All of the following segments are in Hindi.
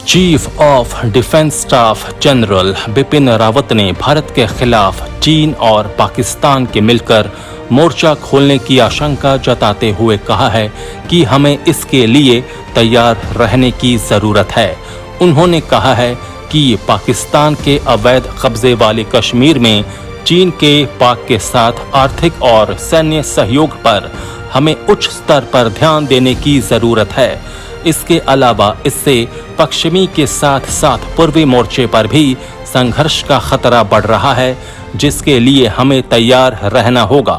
Chief of defence staff general Bipin Rawat ने भारत के खिलाफ चीन और पाकिस्तान के मिलकर मोर्चा खोलने की आशंका जताते हुए कहा है कि हमें इसके लिए तैयार रहने की जरूरत है। उन्होंने कहा है कि पाकिस्तान के अवैध कब्जे वाले कश्मीर में चीन के पाक के साथ आर्थिक और सैन्य सहयोग पर हमें उच्च स्तर पर ध्यान देने की जरूरत है। इसके अलावा इससे पश्चिमी के साथ साथ पूर्वी मोर्चे पर भी संघर्ष का खतरा बढ़ रहा है, जिसके लिए हमें तैयार रहना होगा।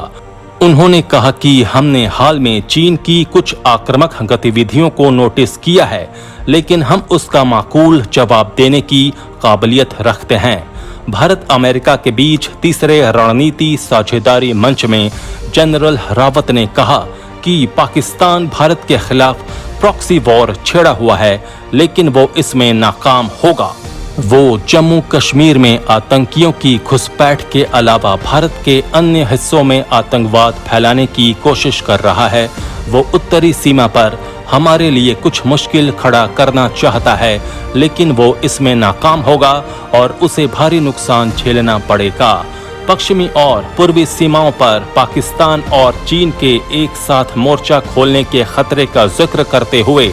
उन्होंने कहा कि हमने हाल में चीन की कुछ आक्रामक गतिविधियों को नोटिस किया है, लेकिन हम उसका माकूल जवाब देने की काबिलियत रखते हैं। भारत अमेरिका के बीच तीसरे रणनीति साझेदारी मंच में जनरल रावत ने कहा कि पाकिस्तान भारत के खिलाफ प्रॉक्सी वॉर छेड़ा हुआ है, लेकिन वो इसमें नाकाम होगा। वो जम्मू कश्मीर में आतंकियों की घुसपैठ के अलावा भारत के अन्य हिस्सों में आतंकवाद फैलाने की कोशिश कर रहा है। वो उत्तरी सीमा पर हमारे लिए कुछ मुश्किल खड़ा करना चाहता है, लेकिन वो इसमें नाकाम होगा और उसे भारी नुकसान झेलना पड़ेगा। पश्चिमी और पूर्वी सीमाओं पर पाकिस्तान और चीन के एक साथ मोर्चा खोलने के खतरे का जिक्र करते हुए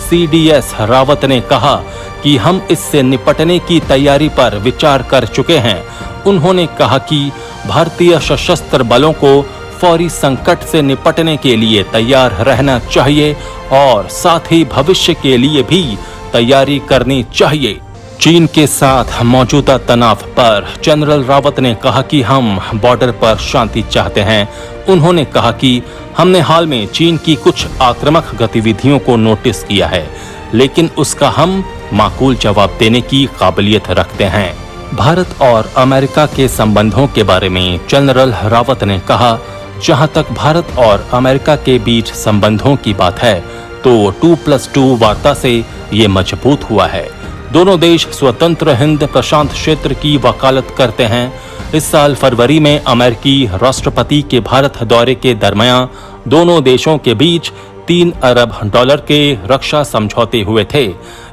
सीडीएस रावत ने कहा कि हम इससे निपटने की तैयारी पर विचार कर चुके हैं। उन्होंने कहा कि भारतीय सशस्त्र बलों को फौरी संकट से निपटने के लिए तैयार रहना चाहिए और साथ ही भविष्य के लिए भी तैयारी करनी चाहिए। चीन के साथ मौजूदा तनाव पर जनरल रावत ने कहा कि हम बॉर्डर पर शांति चाहते हैं। उन्होंने कहा कि हमने हाल में चीन की कुछ आक्रामक गतिविधियों को नोटिस किया है, लेकिन उसका हम माकूल जवाब देने की काबिलियत रखते हैं। भारत और अमेरिका के संबंधों के बारे में जनरल रावत ने कहा, जहां तक भारत और अमेरिका के बीच संबंधों की बात है, तो 2+2 वार्ता से ये मजबूत हुआ है। दोनों देश स्वतंत्र हिंद प्रशांत क्षेत्र की वकालत करते हैं। इस साल फरवरी में अमेरिकी राष्ट्रपति के भारत दौरे के दरमियान दोनों देशों के बीच $3 अरब के रक्षा समझौते हुए थे।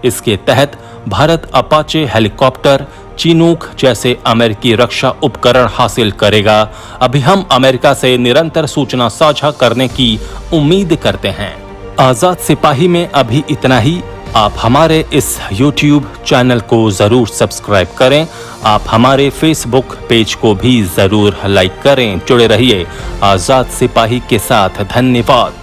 इसके तहत भारत अपाचे हेलीकॉप्टर, चिनूक जैसे अमेरिकी रक्षा उपकरण हासिल करेगा। अभी हम अमेरिका से निरंतर सूचना साझा करने की उम्मीद करते हैं। आजाद सिपाही में अभी इतना ही। आप हमारे इस YouTube चैनल को जरूर सब्सक्राइब करें। आप हमारे Facebook पेज को भी जरूर लाइक करें। जुड़े रहिए आजाद सिपाही के साथ। धन्यवाद।